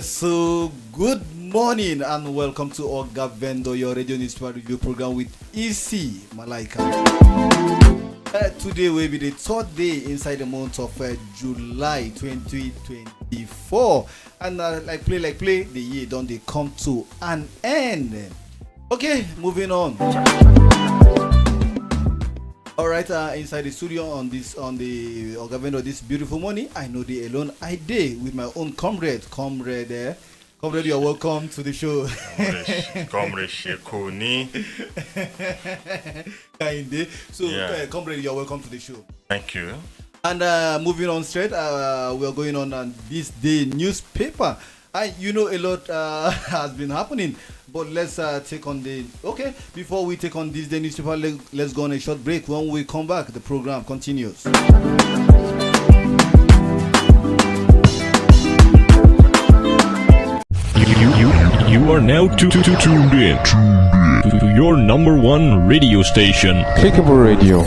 So good morning and welcome to Oga Vendo, your radio newspaper review program with EC Malaika. Today will be the third day inside the month of July 2024, and like play, the year don't they come to an end. Okay, moving on. All right, inside the studio on the Oga Vendo this beautiful morning, I know the alone I did with my own comrade. Comrade, you are welcome to the show. Comr Sekoni. Kehinde. So, comrade, you are welcome to the show. Thank you. And moving on straight, we are going on this day newspaper. You know a lot has been happening, but let's take on the before we take on this day newspaper, let's go on a short break. When we come back, the program continues. You are now tuned in to your number one radio station, Klickable Radio.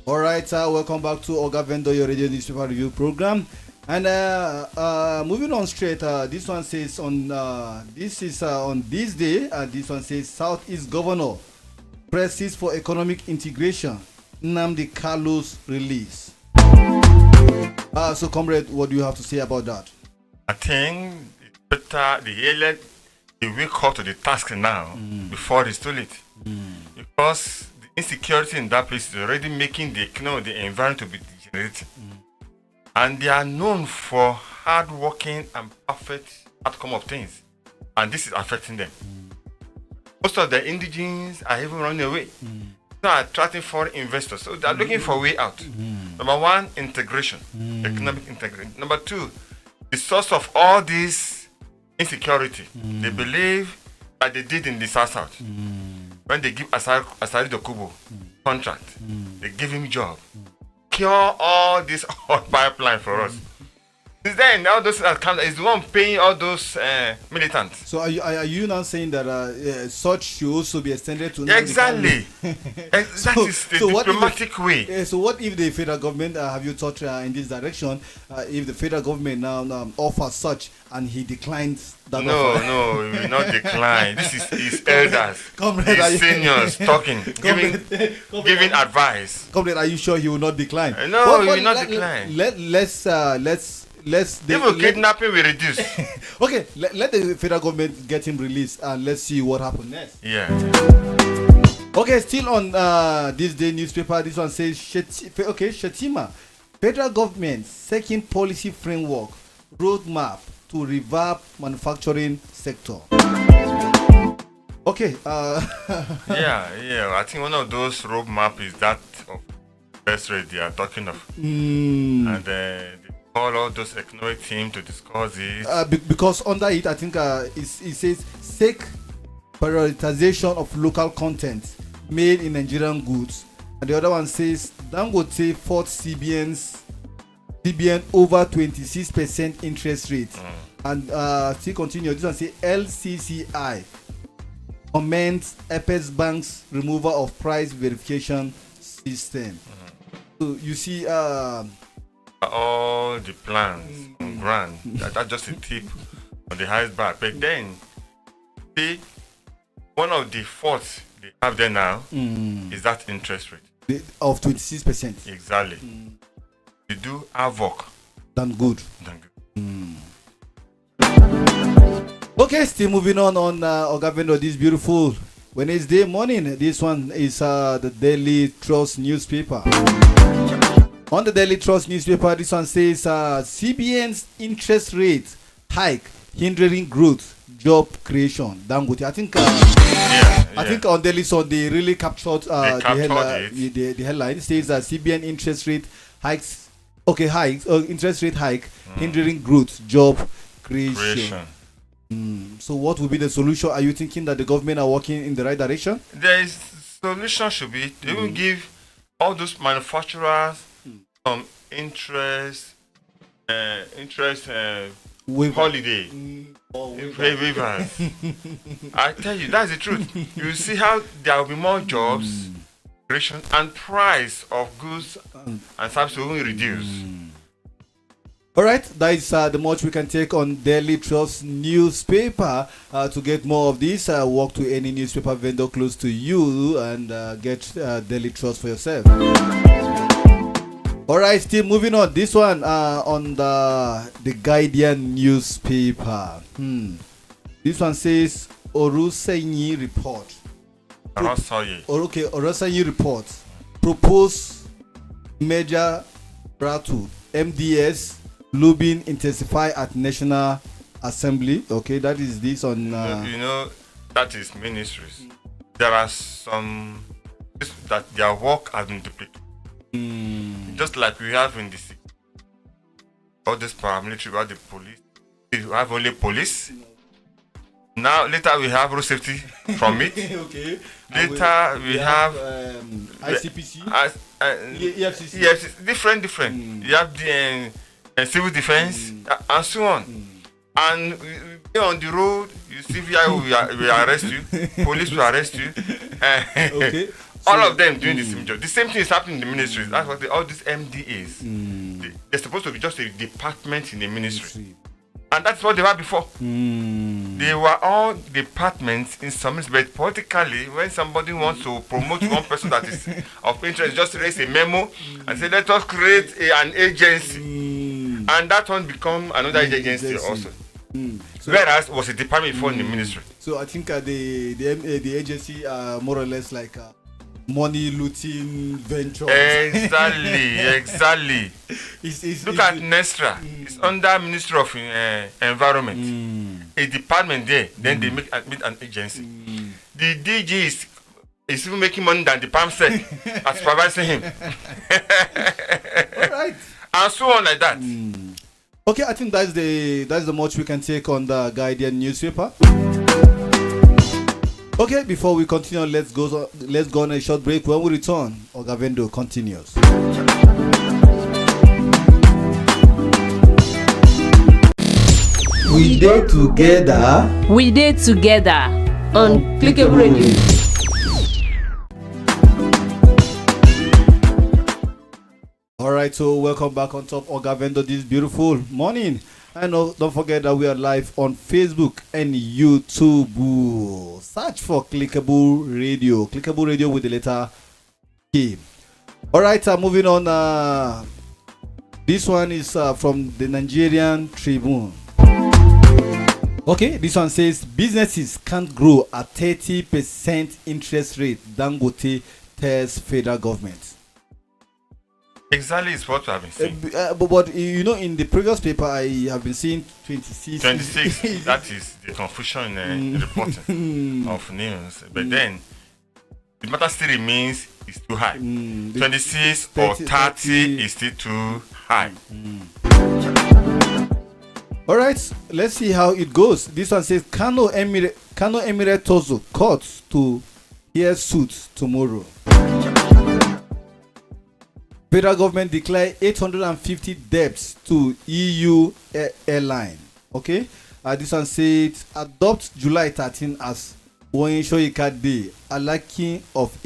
All right, welcome back to Oga Vendo, your radio newspaper review program. And moving on straight, this one says on this day, this one says Southeast Governor presses for economic integration. Nnamdi Kalu's release. So, comrade, what do you have to say about that? I think it's better the wake up to the task now before it's too late. Because the insecurity in that place is already making the environment to be degenerating. And they are known for hard-working and perfect outcome of things. And this is affecting them. Most of the indigenes are even running away. They are attracting foreign investors. So they are looking for a way out. Number one, integration, economic integration. Number two, the source of all this insecurity. They believe that they did in the South. When they give Asari Dokubo contract, they give him job. Cure all this hot pipeline for us. Since then, all those accounts is the one paying all those militants. So are you now saying that such should also be extended to exactly? That is the diplomatic way. So what if the federal government, have you thought in this direction, if the federal government now offers such and he declines that offer? No, he will not decline. This is his elders, his seniors talking, giving advice. Comrade, are you sure he will not decline? No, he will not decline. Let's even kidnapping will reduce. Okay, let the federal government get him released and let's see what happens next. Yeah. Okay, still on this day newspaper, this one says Shetima, federal government second policy framework roadmap to revamp manufacturing sector. Okay. Yeah. I think one of those roadmap is that of best rate they are talking of, and call all those economic team to discuss it. Because under it, I think it says seek prioritization of local content made in Nigerian goods, and the other one says Dangote fought CBN over 26% interest rate, and still continue. This one says LCCI comments Apex Bank's removal of price verification system. So you see. All the plans on ground, that's just a tip on the highest bar. But then, see, one of the faults they have there now is that interest rate of 26%. Exactly. They do havoc. Than good. Okay, still moving on Oga Vendo this beautiful Wednesday morning. This one is the Daily Trust newspaper. On the Daily Trust newspaper, this one says CBN's interest rate hike hindering growth, job creation. Dangote. I think on Daily Sun they really captured the headline. It says CBN interest rate hikes. Interest rate hike hindering growth, job creation. So what will be the solution? Are you thinking that the government are working in the right direction? The solution should be they will give all those manufacturers some interest holiday waivers. I tell you, that's the truth. You see how there will be more jobs operation and price of goods and services will reduce. All right, that is the much we can take on Daily Trust newspaper. To get more of this, walk to any newspaper vendor close to you and get Daily Trust for yourself. All right, still moving on. This one on the Guardian newspaper. This one says Orusenyi report. Orusenyi report. Proposed major rattle MDS lobbying intensify at National Assembly. Okay, that is this on. That is ministries. There are some that their work has been duplicated. Just like we have in the city. All this paramilitary, we have the police. We have only police. Now, later we have road safety from it. Okay. Later we have ICPC, EFCC. Different. You have the civil defense and so on. And we on the road, you see VIO will arrest you, police will arrest you. Okay. All of them doing the same job. The same thing is happening in the ministries. That's what all these MDAs. They're supposed to be just a department in the ministry. And that's what they were before. They were all departments in some respect. Politically, when somebody wants to promote one person that is of interest, just raise a memo and say, let us create an agency. And that one become another agency also. So, whereas it was a department before in the ministry. So I think the agency are more or less like money looting venture. Exactly. Look at Nestra. It's under Ministry of Environment. A department there. Then they make an agency. The DG is even making money than the PAM said as supervising him. All right. And so on like that. Okay, I think that's the much we can take on the Guardian newspaper. Okay, before we continue, let's go on a short break. When we return, Ogavendo continues. We day together. We did together on Klickable Radio. All right, so welcome back on top Ogavendo this beautiful morning. And don't forget that we are live on Facebook and YouTube. Search for Klickable Radio. Klickable Radio with the letter K. All right, moving on. This one is from the Nigerian Tribune. Okay, this one says businesses can't grow at 30% interest rate. Dangote tells federal government. Exactly, is what we have been saying. But in the previous paper, I have been seeing 26. 26, that is the confusion in reporting of news. But then, the matter still remains is too high. 26 or 30 is still too high. All right, let's see how it goes. This one says Kano Emirate Tozo court to hear suits tomorrow. Federal government declare 850 debts to EU airline. Okay, this one says adopt July 13 as Woyenshoika Day. Alaki of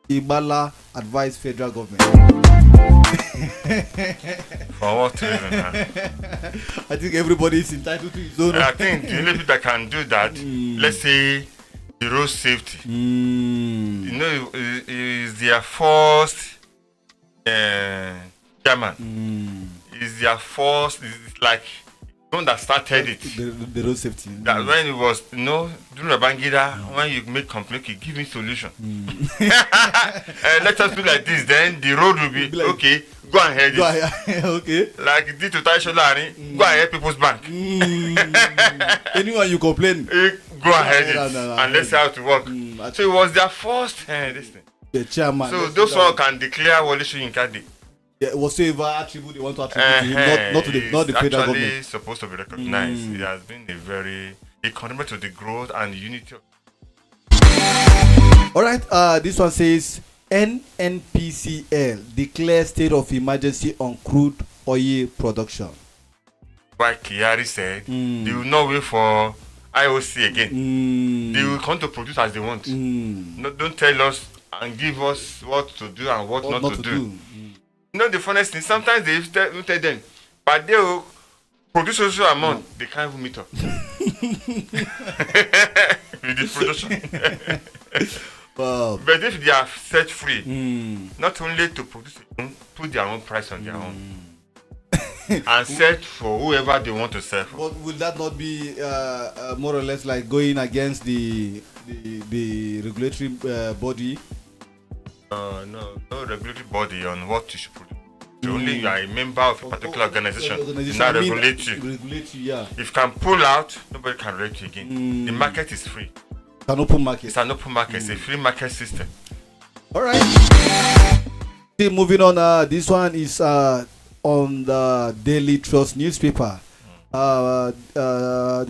Ibala advise federal government. For what reason? I think everybody is entitled to his own. I think the only people that can do that, let's say the road safety. Is their first chairman. Is their first, like the one that started it. The road safety. That when it was, during the Bangida, when you make complaint, you give me solution. Let us do like this, then the road will be like, okay, go and head it. Okay. Like it did to Tai Sholari, go and head People's Bank. Anyone you complain, go ahead and let's see how to work. So it was their first this thing. The chairman. So those one can declare Wole Soyinka Day. Yeah, whatever attribute they want to attribute to him, not the federal government. Actually supposed to be recognized. It has been a contributor to the growth and unity. All right, this one says NNPCL declares state of emergency on crude oil production. Why Kyari said they will not wait for IOC again. They will come to produce as they want. No, don't tell us and give us what to do and what not to do. You know the funniest thing, sometimes they tell them, but they will produce social amount, they can't even meet up. With the production. Wow. But if they are set free, not only to produce, put their own price on their own. And set for whoever they want to sell for. But would that not be more or less like going against the regulatory body? No regulatory body on what you should produce. Only you are a member of a particular organization. Not regulatory. Yeah. If you can pull out, nobody can regulate you again. The market is free. It's an open market. It's an open market. It's a free market system. All right. Still moving on. This one is on the Daily Trust newspaper. The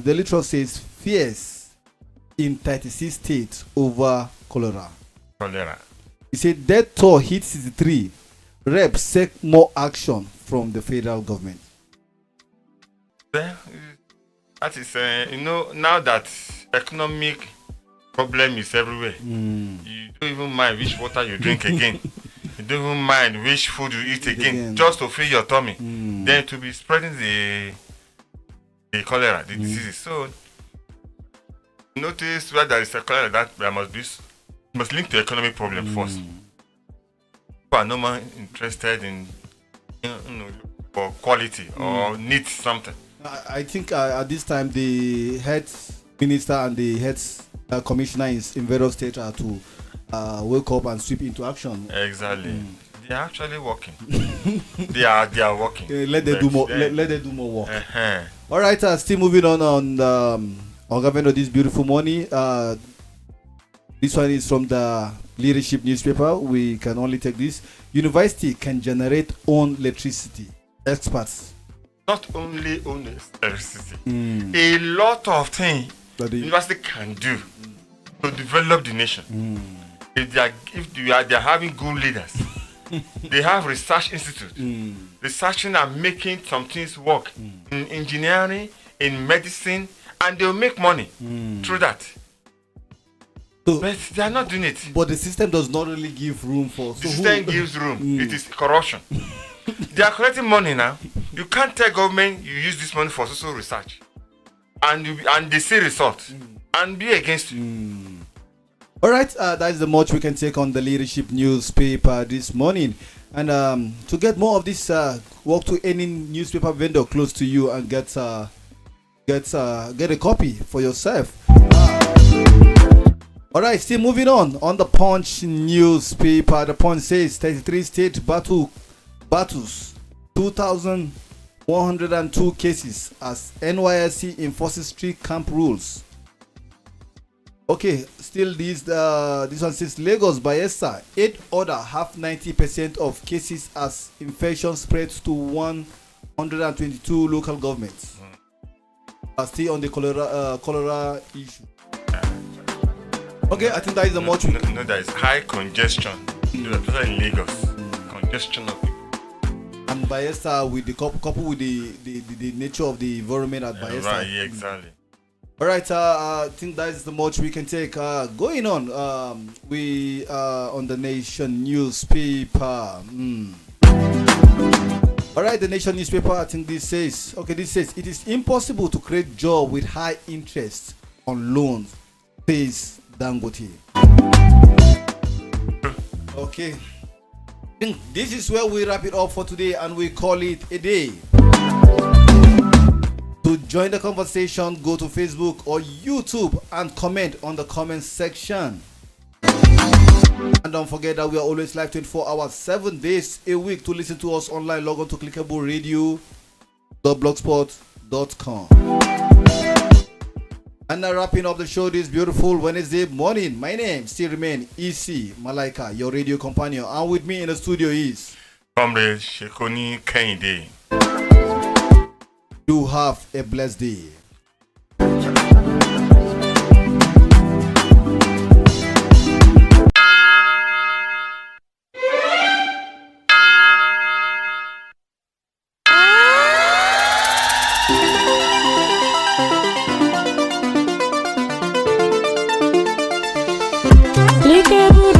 Daily Trust says fears in 36 states over cholera. He said death toll hit 63. Reps seek more action from the federal government. That is, now that economic problem is everywhere, you don't even mind which water you drink again. You don't even mind which food you eat again, just to fill your tummy. Then to be spreading the cholera, the diseases. So notice where there is a cholera, that there must link to economic problem first. People are no more interested in for quality or need something. I think at this time the health minister and the health commissioner in various states are to wake up and sweep into action. Exactly. They are actually working. they are working. Let them do more. Let them do more work. All right. Still moving on Governor this beautiful morning. This one is from the Leadership newspaper. We can only take this. University can generate own electricity. Experts. Not only own electricity. A lot of things the university can do to develop the nation. If they are having good leaders, they have research institute, researching and making some things work in engineering, in medicine, and they'll make money through that. So, but they are not doing it. But the system does not really give room for. The system gives room. It is corruption. They are collecting money now. You can't tell government you use this money for social research, and they see results and be against you. All right, that is the much we can take on the Leadership newspaper this morning. And to get more of this, walk to any newspaper vendor close to you and get a copy for yourself. All right, still moving on the Punch newspaper. The Punch says 33 state battles, 2,102 cases as NYSC enforces strict camp rules. Okay, still this one says Lagos Bayelsa 8 other have 90% of cases as infection spreads to 122 local governments. Still on the cholera issue. Okay, I think that is the much. No, there is high congestion, especially in Lagos. Congestion of people. And Bayelsa with the couple with the nature of the environment at Bayelsa. Right, yeah, exactly. All right, I think that is the much we can take. Going on, we on the Nation newspaper. All right, the Nation newspaper. I think this says it is impossible to create job with high interest on loans, says Dangote. Okay, I think this is where we wrap it up for today, and we call it a day. To join the conversation, go to Facebook or YouTube and comment on the comment section. And don't forget that we are always live 24 hours, 7 days a week. To listen to us online, log on to clickable.radio.blogspot.com. And now wrapping up the show this beautiful Wednesday morning. My name still remains EC Malaika, your radio companion. And with me in the studio is Comr Sekoni Kehinde. Do have a blessed day. Klickable